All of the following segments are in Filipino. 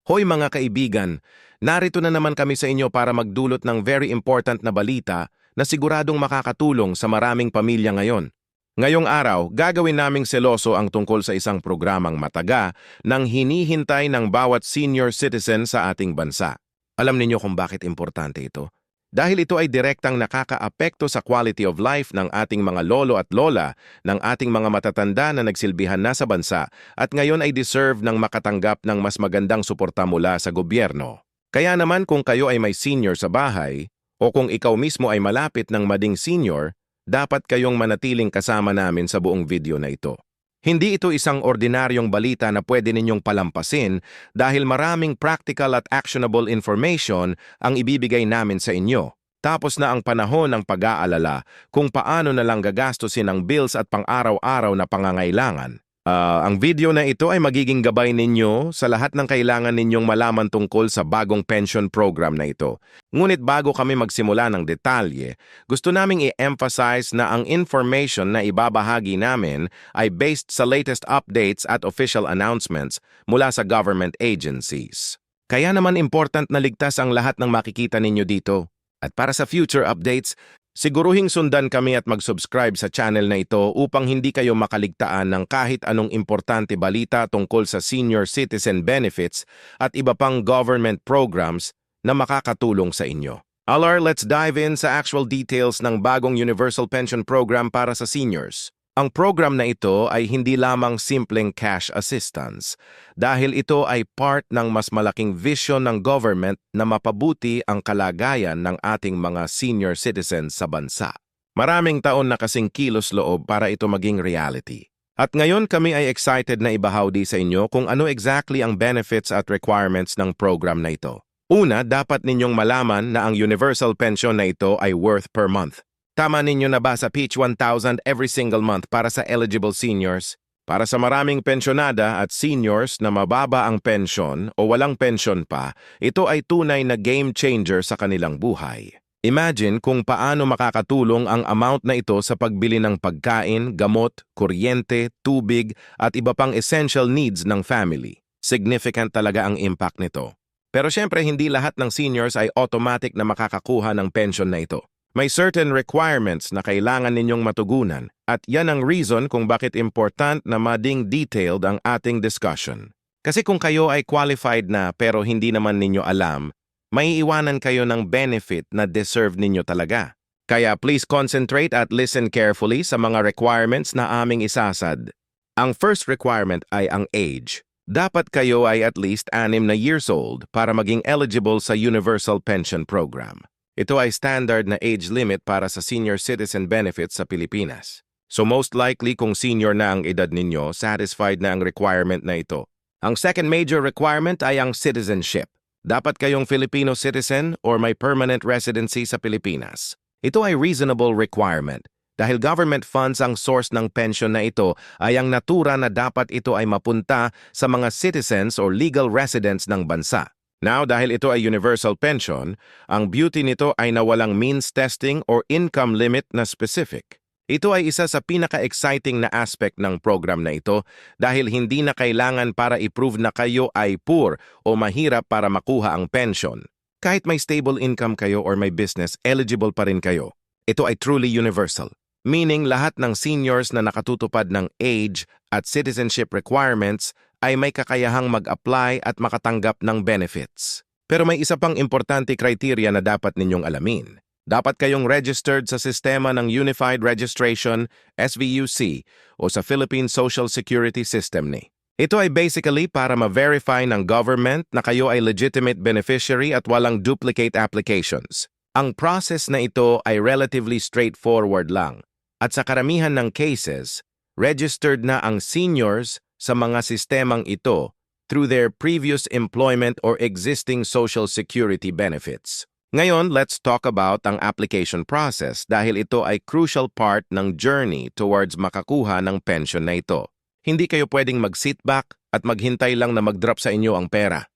Hoy mga kaibigan, narito na naman kami sa inyo para magdulot ng very important na balita na siguradong makakatulong sa maraming pamilya ngayon. Ngayong araw, gagawin naming seloso ang tungkol sa isang programang mataga nang hinihintay ng bawat senior citizen sa ating bansa. Alam ninyo kung bakit importante ito? Dahil ito ay direktang nakakaapekto sa quality of life ng ating mga lolo at lola, ng ating mga matatanda na nagsilbihan na sa bansa at ngayon ay deserve ng makatanggap ng mas magandang suporta mula sa gobyerno. Kaya naman kung kayo ay may senior sa bahay o kung ikaw mismo ay malapit ng mading senior, dapat kayong manatiling kasama namin sa buong video na ito. Hindi ito isang ordinaryong balita na pwede ninyong palampasin dahil maraming practical at actionable information ang ibibigay namin sa inyo. Tapos na ang panahon ng pag-aalala kung paano na lang gagastusin ang bills at pang-araw-araw na pangangailangan. Ang video na ito ay magiging gabay ninyo sa lahat ng kailangan ninyong malaman tungkol sa bagong pension program na ito. Ngunit bago kami magsimula ng detalye, gusto naming i-emphasize na ang information na ibabahagi namin ay based sa latest updates at official announcements mula sa government agencies. Kaya naman important na ligtas ang lahat ng makikita ninyo dito. At para sa future updates, siguruhing sundan kami at mag-subscribe sa channel na ito upang hindi kayo makaligtaan ng kahit anong importante balita tungkol sa senior citizen benefits at iba pang government programs na makakatulong sa inyo. Let's dive in sa actual details ng bagong Universal Pension Program para sa seniors. Ang program na ito ay hindi lamang simpleng cash assistance dahil ito ay part ng mas malaking vision ng government na mapabuti ang kalagayan ng ating mga senior citizens sa bansa. Maraming taon na kasing kilos loob para ito maging reality. At ngayon kami ay excited na ibahagi sa inyo kung ano exactly ang benefits at requirements ng program na ito. Una, dapat ninyong malaman na ang universal pension na ito ay worth per month. Tama ninyo na ba sa Peach 1,000 every single month para sa eligible seniors? Para sa maraming pensyonada at seniors na mababa ang pensyon o walang pensyon pa, ito ay tunay na game changer sa kanilang buhay. Imagine kung paano makakatulong ang amount na ito sa pagbili ng pagkain, gamot, kuryente, tubig at iba pang essential needs ng family. Significant talaga ang impact nito. Pero syempre hindi lahat ng seniors ay automatic na makakakuha ng pension na ito. May certain requirements na kailangan ninyong matugunan at yan ang reason kung bakit important na mading detailed ang ating discussion. Kasi kung kayo ay qualified na pero hindi naman ninyo alam, may iwanan kayo ng benefit na deserve ninyo talaga. Kaya please concentrate at listen carefully sa mga requirements na aming isasad. Ang first requirement ay ang age. Dapat kayo ay at least 6 na years old para maging eligible sa Universal Pension Program. Ito ay standard na age limit para sa senior citizen benefits sa Pilipinas. So most likely kung senior na ang edad ninyo, satisfied na ang requirement na ito. Ang second major requirement ay ang citizenship. Dapat kayong Filipino citizen or may permanent residency sa Pilipinas. Ito ay reasonable requirement. Dahil government funds ang source ng pension na ito, ay ang natura na dapat ito ay mapunta sa mga citizens or legal residents ng bansa. Now, dahil ito ay universal pension, ang beauty nito ay nawalang means testing or income limit na specific. Ito ay isa sa pinaka-exciting na aspect ng program na ito dahil hindi na kailangan para i-prove na kayo ay poor o mahirap para makuha ang pension. Kahit may stable income kayo or may business, eligible pa rin kayo. Ito ay truly universal. Meaning lahat ng seniors na nakatutupad ng age at citizenship requirements ay may kakayahang mag-apply at makatanggap ng benefits. Pero may isa pang importante criteria na dapat ninyong alamin. Dapat kayong registered sa sistema ng Unified Registration, SVUC, o sa Philippine Social Security System ni. Ito ay basically para ma-verify ng government na kayo ay legitimate beneficiary at walang duplicate applications. Ang process na ito ay relatively straightforward lang. At sa karamihan ng cases, registered na ang seniors sa mga sistemang ito through their previous employment or existing social security benefits. Ngayon, let's talk about ang application process dahil ito ay crucial part ng journey towards makakuha ng pension na ito. Hindi kayo pwedeng mag-sit back at maghintay lang na mag-drop sa inyo ang pera.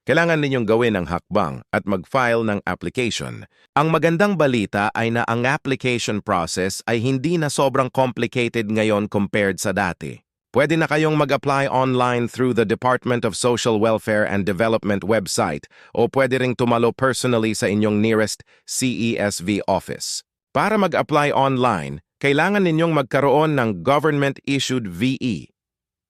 Kailangan ninyong gawin ang hakbang at mag-file ng application. Ang magandang balita ay na ang application process ay hindi na sobrang complicated ngayon compared sa dati. Pwede na kayong mag-apply online through the Department of Social Welfare and Development website o pwede ring tumalo personally sa inyong nearest CESV office. Para mag-apply online, kailangan ninyong magkaroon ng government-issued VE.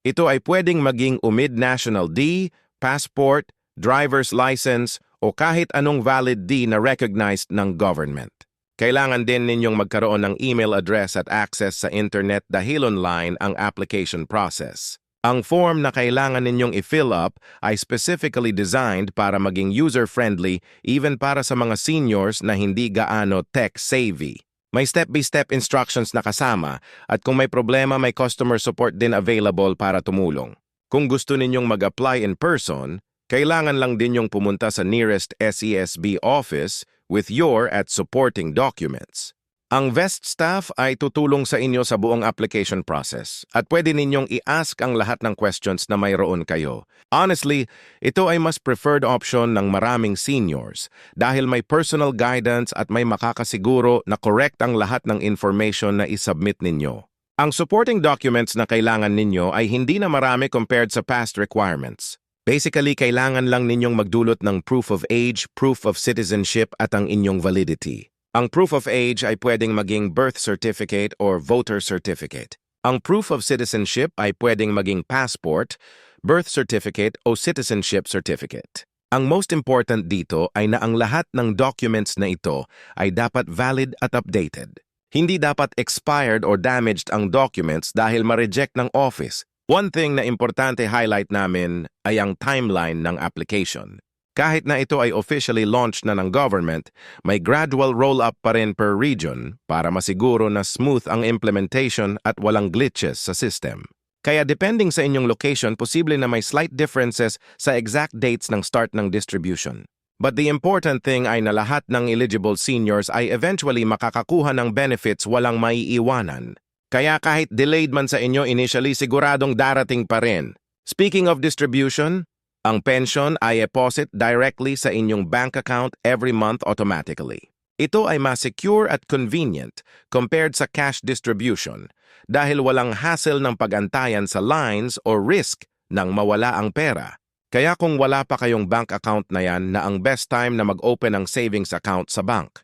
Ito ay pwedeng maging UMID National D, passport, driver's license o kahit anong valid D na recognized ng government. Kailangan din ninyong magkaroon ng email address at access sa internet dahil online ang application process. Ang form na kailangan ninyong i-fill up ay specifically designed para maging user-friendly even para sa mga seniors na hindi gaano tech-savvy. May step-by-step instructions na kasama at kung may problema may customer support din available para tumulong. Kung gusto ninyong mag-apply in person, kailangan lang din yung pumunta sa nearest SESB office with your at supporting documents. Ang VEST staff ay tutulong sa inyo sa buong application process at pwede ninyong i-ask ang lahat ng questions na mayroon kayo. Honestly, ito ay mas preferred option ng maraming seniors dahil may personal guidance at may makakasiguro na correct ang lahat ng information na isubmit ninyo. Ang supporting documents na kailangan ninyo ay hindi na marami compared sa past requirements. Basically, kailangan lang ninyong magdulot ng proof of age, proof of citizenship at ang inyong validity. Ang proof of age ay pwedeng maging birth certificate or voter certificate. Ang proof of citizenship ay pwedeng maging passport, birth certificate o citizenship certificate. Ang most important dito ay na ang lahat ng documents na ito ay dapat valid at updated. Hindi dapat expired or damaged ang documents dahil ma-reject ng office. One thing na importante highlight namin ay ang timeline ng application. Kahit na ito ay officially launched na ng government, may gradual roll-up pa rin per region para masiguro na smooth ang implementation at walang glitches sa system. Kaya depending sa inyong location, posible na may slight differences sa exact dates ng start ng distribution. But the important thing ay na lahat ng eligible seniors ay eventually makakakuha ng benefits walang maiiwanan. Kaya kahit delayed man sa inyo initially, siguradong darating pa rin. Speaking of distribution, ang pension ay deposit directly sa inyong bank account every month automatically. Ito ay mas secure at convenient compared sa cash distribution dahil walang hassle ng pagantayan sa lines o risk ng mawala ang pera. Kaya kung wala pa kayong bank account na yan na ang best time na mag-open ng savings account sa bank.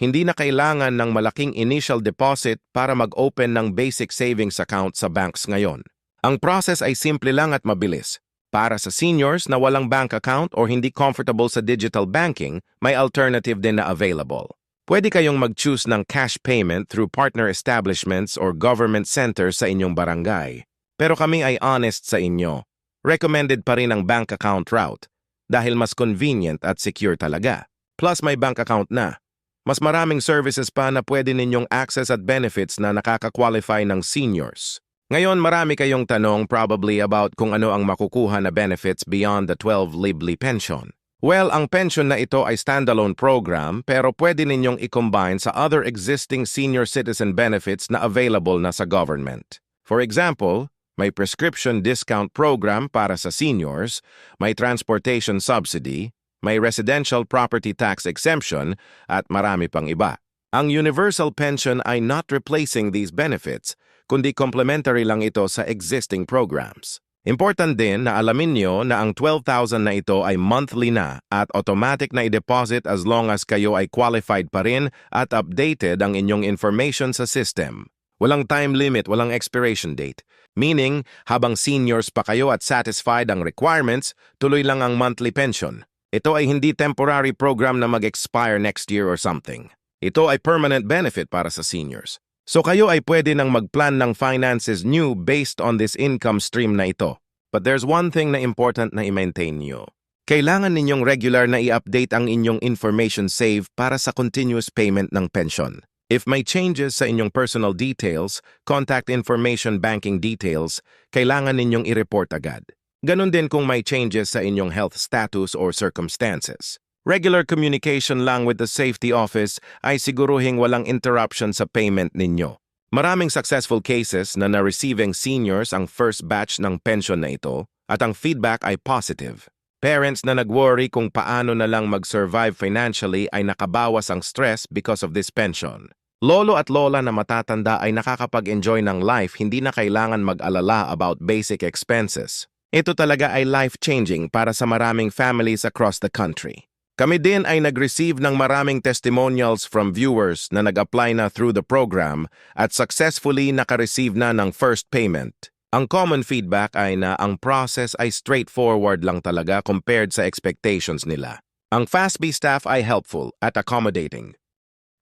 Hindi na kailangan ng malaking initial deposit para mag-open ng basic savings account sa banks ngayon. Ang process ay simple lang at mabilis. Para sa seniors na walang bank account or hindi comfortable sa digital banking, may alternative din na available. Pwede kayong mag-choose ng cash payment through partner establishments or government centers sa inyong barangay. Pero kami ay honest sa inyo. Recommended pa rin ang bank account route dahil mas convenient at secure talaga. Plus may bank account na. Mas maraming services pa na pwede ninyong access at benefits na nakaka-qualify ng seniors. Ngayon, marami kayong tanong probably about kung ano ang makukuha na benefits beyond the 12 Libli pension. Well, ang pension na ito ay standalone program pero pwede ninyong i-combine sa other existing senior citizen benefits na available na sa government. For example, may prescription discount program para sa seniors, may transportation subsidy, may residential property tax exemption, at marami pang iba. Ang universal pension ay not replacing these benefits, kundi complementary lang ito sa existing programs. Important din na alamin nyo na ang 12,000 na ito ay monthly na at automatic na i-deposit as long as kayo ay qualified pa rin at updated ang inyong information sa system. Walang time limit, walang expiration date. Meaning, habang seniors pa kayo at satisfied ang requirements, tuloy lang ang monthly pension. Ito ay hindi temporary program na mag-expire next year or something. Ito ay permanent benefit para sa seniors. So kayo ay pwede nang mag-plan ng finances new based on this income stream na ito. But there's one thing na important na i-maintain nyo. Kailangan ninyong regular na i-update ang inyong information save para sa continuous payment ng pension. If may changes sa inyong personal details, contact information banking details, kailangan ninyong i-report agad. Ganon din kung may changes sa inyong health status or circumstances. Regular communication lang with the safety office ay siguruhing walang interruption sa payment ninyo. Maraming successful cases na na-receiving seniors ang first batch ng pension na ito at ang feedback ay positive. Parents na nag-worry kung paano na lang mag-survive financially ay nakabawas ang stress because of this pension. Lolo at lola na matatanda ay nakakapag-enjoy ng life, hindi na kailangan mag-alala about basic expenses. Ito talaga ay life-changing para sa maraming families across the country. Kami din ay nag-receive ng maraming testimonials from viewers na nag-apply na through the program at successfully naka-receive na ng first payment. Ang common feedback ay na ang process ay straightforward lang talaga compared sa expectations nila. Ang FastBee staff ay helpful at accommodating.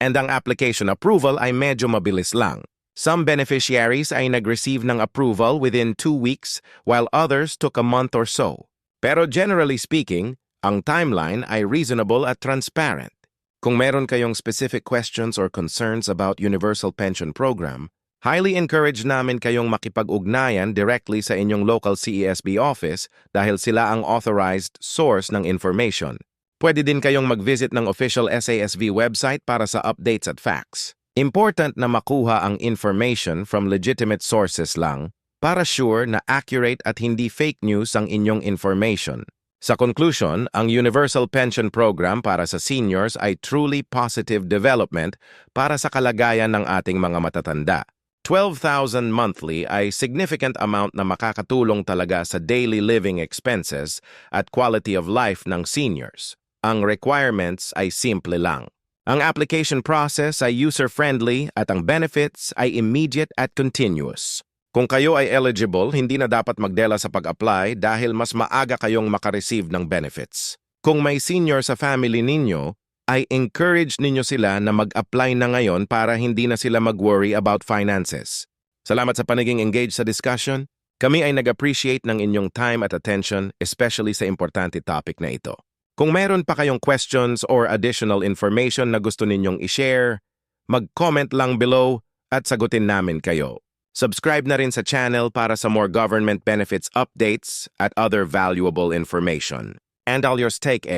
And ang application approval ay medyo mabilis lang. Some beneficiaries ay nag-receive ng approval within 2 weeks while others took a month or so. Pero generally speaking, ang timeline ay reasonable at transparent. Kung meron kayong specific questions or concerns about Universal Pension Program, highly encourage namin kayong makipag-ugnayan directly sa inyong local CESB office dahil sila ang authorized source ng information. Pwede din kayong mag-visit ng official SASV website para sa updates at facts. Important na makuha ang information from legitimate sources lang para sure na accurate at hindi fake news ang inyong information. Sa conclusion, ang Universal Pension Program para sa seniors ay truly positive development para sa kalagayan ng ating mga matatanda. 12,000 monthly ay significant amount na makakatulong talaga sa daily living expenses at quality of life ng seniors. Ang requirements ay simple lang. Ang application process ay user-friendly at ang benefits ay immediate at continuous. Kung kayo ay eligible, hindi na dapat magdela sa pag-apply dahil mas maaga kayong makareceive ng benefits. Kung may senior sa family ninyo, ay encourage ninyo sila na mag-apply na ngayon para hindi na sila mag-worry about finances. Salamat sa paniging engaged sa discussion. Kami ay nag-appreciate ng inyong time at attention, especially sa importante topic na ito. Kung meron pa kayong questions or additional information na gusto ninyong i-share, mag-comment lang below at sagutin namin kayo. Subscribe na rin sa channel para sa more government benefits updates at other valuable information. And all yours take